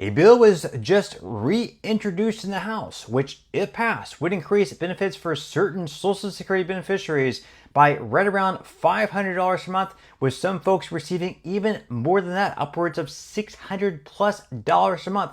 A bill was just reintroduced in the House, which, if passed, would increase benefits for certain Social Security beneficiaries by right around $500 a month, with some folks receiving even more than that, upwards of $600+ a month.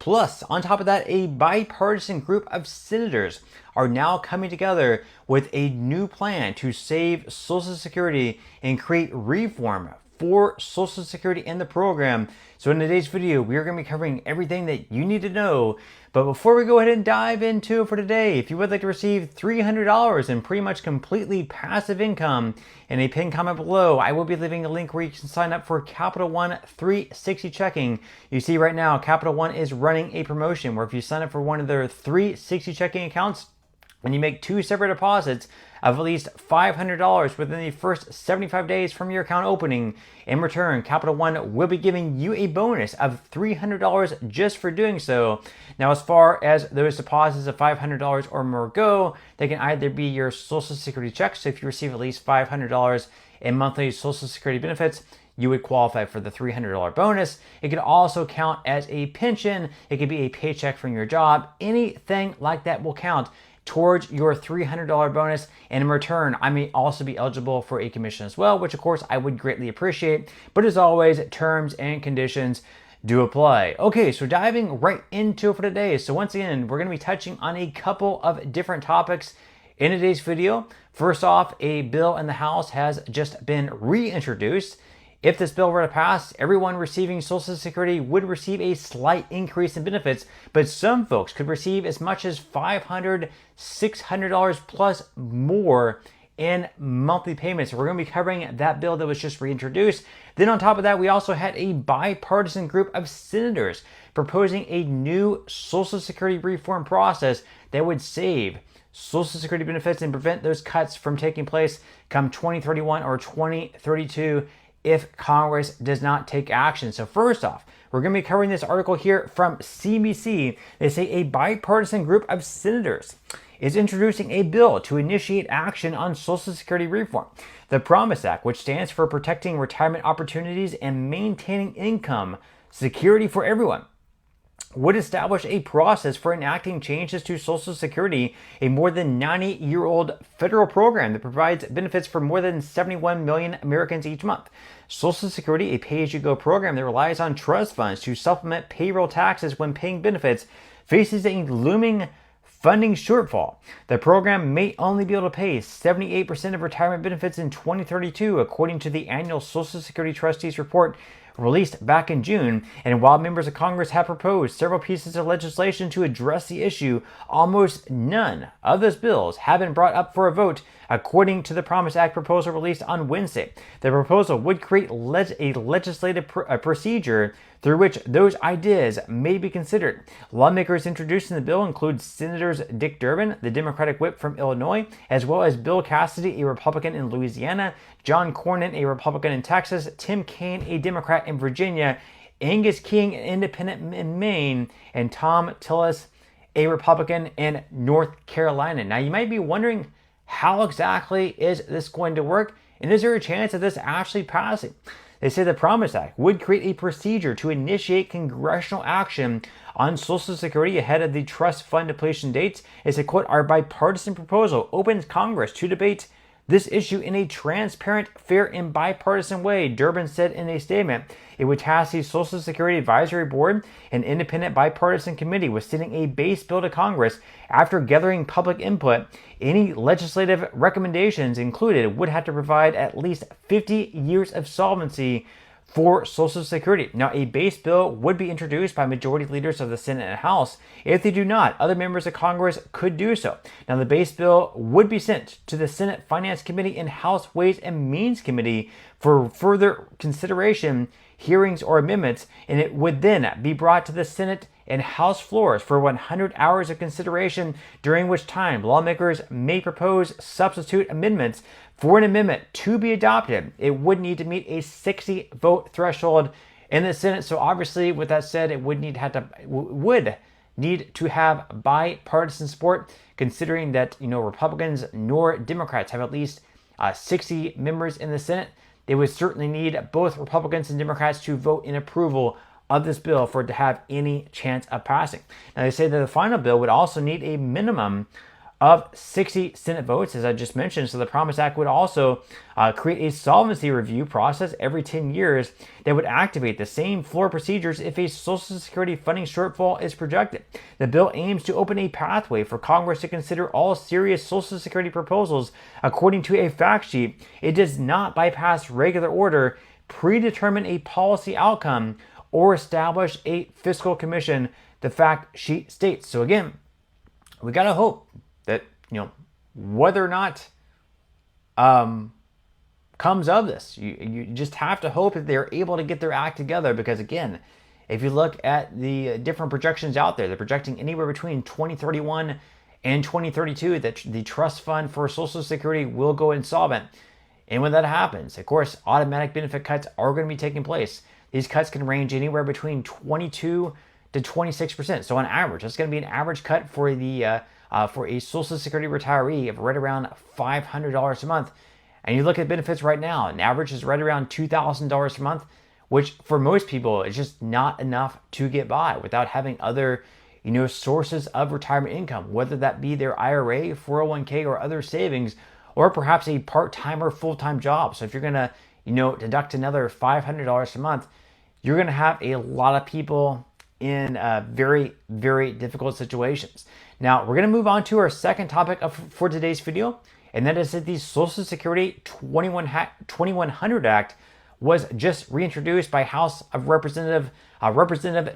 Plus, on top of that, a bipartisan group of senators are now coming together with a new plan to save Social Security and create reform for Social Security and the program. So in today's video, we are going to be covering everything that you need to know. But before we go ahead and dive into it for today, if you would like to receive $300 in pretty much completely passive income, in a pinned comment below, I will be leaving a link where you can sign up for Capital One 360 checking. You see right now, Capital One is running a promotion where if you sign up for one of their 360 checking accounts, and you make two separate deposits of at least $500 within the first 75 days from your account opening, in return, Capital One will be giving you a bonus of $300 just for doing so. Now, as far as those deposits of $500 or more go, they can either be your Social Security checks. So if you receive at least $500 in monthly Social Security benefits, you would qualify for the $300 bonus. It could also count as a pension. It could be a paycheck from your job. Anything like that will count towards your $300 bonus, and in return, I may also be eligible for a commission as well, which of course I would greatly appreciate. But as always, terms and conditions do apply. Okay, so diving right into it for today. So once again, we're going to be touching on a couple of different topics in today's video. First off, a bill in the House has just been reintroduced. If this bill were to pass, everyone receiving Social Security would receive a slight increase in benefits, but some folks could receive as much as $500, $600 plus more in monthly payments. So we're going to be covering that bill that was just reintroduced. Then on top of that, we also had a bipartisan group of senators proposing a new Social Security reform process that would save Social Security benefits and prevent those cuts from taking place come 2031 or 2032 if Congress does not take action. So first off, we're going to be covering this article here from CNBC. They say a bipartisan group of senators is introducing a bill to initiate action on Social Security reform. The Promise Act, which stands for Protecting Retirement Opportunities and Maintaining Income Security for Everyone, would establish a process for enacting changes to Social Security, a more than 90-year-old federal program that provides benefits for more than 71 million Americans each month. Social Security, a pay-as-you-go program that relies on trust funds to supplement payroll taxes when paying benefits, faces a looming funding shortfall. The program may only be able to pay 78% of retirement benefits in 2032, according to the annual Social Security Trustees report released back in June. And while members of Congress have proposed several pieces of legislation to address the issue, almost none of those bills have been brought up for a vote, according to the Promise Act proposal released on Wednesday. The proposal would create a legislative procedure through which those ideas may be considered. Lawmakers introducing the bill include Senators Dick Durbin, the Democratic whip from Illinois, as well as Bill Cassidy, a Republican in Louisiana, John Cornyn, a Republican in Texas, Tim Kaine, a Democrat in Virginia, Angus King, an independent in Maine, and Tom Tillis, a Republican in North Carolina. Now, you might be wondering, how exactly is this going to work? And is there a chance of this actually passing? They say the Promise Act would create a procedure to initiate congressional action on Social Security ahead of the trust fund depletion dates. It's a quote, "Our bipartisan proposal opens Congress to debate this issue in a transparent, fair, and bipartisan way," Durbin said in a statement. It would task the Social Security Advisory Board, an independent bipartisan committee, with sending a base bill to Congress. After gathering public input, any legislative recommendations included would have to provide at least 50 years of solvency for Social Security. Now, a base bill would be introduced by majority leaders of the Senate and House. If they do not, other members of Congress could do so. Now, the base bill would be sent to the Senate Finance Committee and House Ways and Means Committee for further consideration, hearings, or amendments, and it would then be brought to the Senate and House floors for 100 hours of consideration, during which time lawmakers may propose substitute amendments. For an amendment to be adopted, it would need to meet a 60-vote threshold in the Senate. So obviously, with that said, it would need to have bipartisan support, considering that Republicans nor Democrats have at least 60 members in the Senate. They would certainly need both Republicans and Democrats to vote in approval of this bill for it to have any chance of passing. Now, they say that the final bill would also need a minimum of 60 Senate votes, as I just mentioned. So the Promise Act would also create a solvency review process every 10 years that would activate the same floor procedures if a Social Security funding shortfall is projected. The bill aims to open a pathway for Congress to consider all serious Social Security proposals. According to a fact sheet, it does not bypass regular order, predetermine a policy outcome, or establish a fiscal commission, the fact sheet states. So again, we got to hope that, whether or not comes of this, you just have to hope that they're able to get their act together, because again, if you look at the different projections out there, they're projecting anywhere between 2031 and 2032 that the trust fund for Social Security will go insolvent. And when that happens, of course, automatic benefit cuts are going to be taking place. These cuts can range anywhere between 22 to 26%. So on average, that's going to be an average cut for a Social Security retiree of right around $500 a month. And you look at benefits right now, an average is right around $2,000 a month, which for most people is just not enough to get by without having other, sources of retirement income, whether that be their IRA, 401k, or other savings, or perhaps a part-time or full-time job. So if you're going to, deduct another $500 a month, you're going to have a lot of people in very, very difficult situations. Now, we're going to move on to our second topic for today's video, and that is that the Social Security 2100 Act was just reintroduced by House of Representative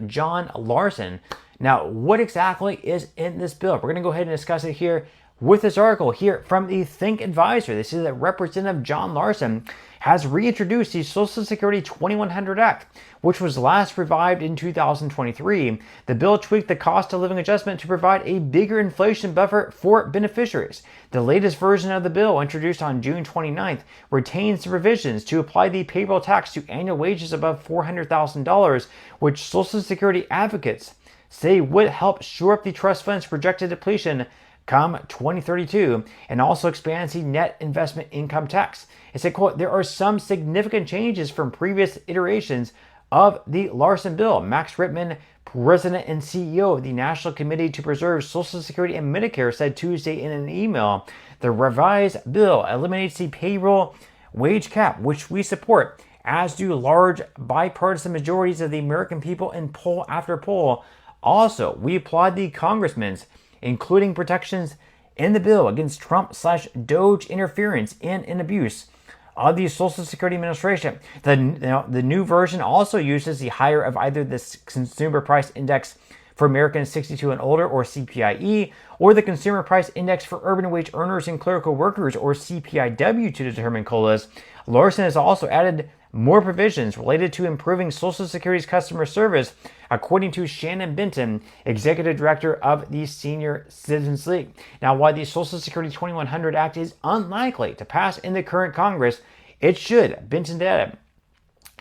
John Larson. Now, what exactly is in this bill? We're going to go ahead and discuss it here with this article here from the Think Advisor. They say that Representative John Larson has reintroduced the Social Security 2100 Act, which was last revived in 2023. The bill tweaked the cost of living adjustment to provide a bigger inflation buffer for beneficiaries. The latest version of the bill, introduced on June 29th, retains the provisions to apply the payroll tax to annual wages above $400,000, which Social Security advocates say would help shore up the trust fund's projected depletion come 2032, and also expands the net investment income tax. It said, quote, "There are some significant changes from previous iterations of the Larson bill." Max Rittman, president and CEO of the National Committee to Preserve Social Security and Medicare, said Tuesday in an email, "The revised bill eliminates the payroll wage cap, which we support, as do large bipartisan majorities of the American people in poll after poll. Also, we applaud the congressmen's, including protections in the bill against Trump/Doge interference and abuse of the Social Security Administration. The new version also uses the higher of either the Consumer Price Index for Americans 62 and older, or CPIE, or the Consumer Price Index for urban wage earners and clerical workers, or CPIW, to determine COLAs. Larson has also added more provisions related to improving Social Security's customer service, according to Shannon Benton, executive director of the Senior Citizens League. Now, while the Social Security 2100 Act is unlikely to pass in the current Congress, it should, Benton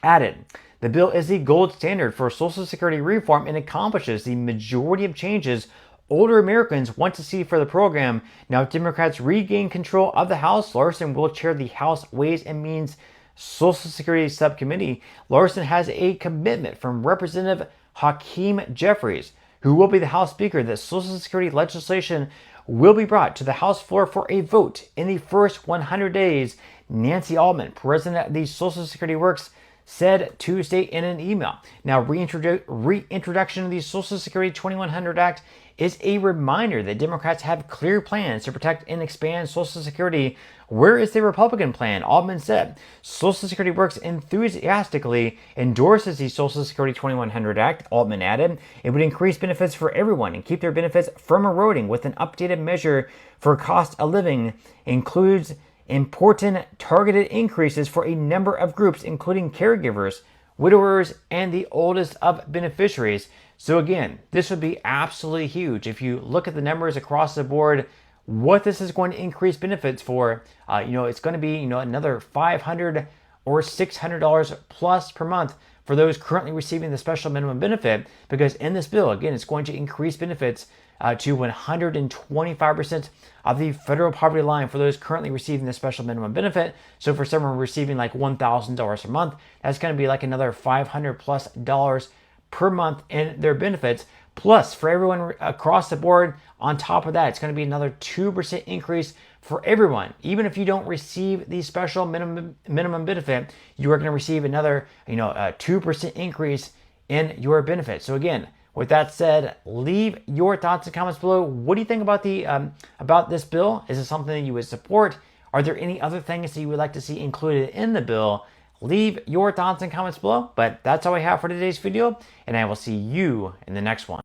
added. The bill is the gold standard for Social Security reform and accomplishes the majority of changes older Americans want to see for the program. Now, if Democrats regain control of the House, Larson will chair the House Ways and Means Social Security Subcommittee. Larson has a commitment from Representative Hakeem Jeffries, who will be the House Speaker, that Social Security legislation will be brought to the House floor for a vote in the first 100 days. Nancy Altman, president of the Social Security Works, said Tuesday in an email. Now, reintroduction of the Social Security 2100 Act is a reminder that Democrats have clear plans to protect and expand Social Security. Where is the Republican plan? Altman said. Social Security Works enthusiastically endorses the Social Security 2100 Act. Altman added, it would increase benefits for everyone and keep their benefits from eroding, with an updated measure for cost of living, includes important targeted increases for a number of groups, including caregivers, widowers, and the oldest of beneficiaries. So again, this would be absolutely huge. If you look at the numbers across the board, what this is going to increase benefits for, it's going to be, another $500 or $600 plus per month for those currently receiving the special minimum benefit, because in this bill, again, it's going to increase benefits to 125% of the federal poverty line for those currently receiving the special minimum benefit. So for someone receiving like $1,000 a month, that's going to be like another $500 plus per month in their benefits. Plus, for everyone across the board, on top of that, it's going to be another 2% increase for everyone. Even if you don't receive the special minimum benefit, you are going to receive another, 2% increase in your benefit. So again, with that said, leave your thoughts and comments below. What do you think about about this bill? Is it something that you would support? Are there any other things that you would like to see included in the bill? Leave your thoughts and comments below. But that's all I have for today's video, and I will see you in the next one.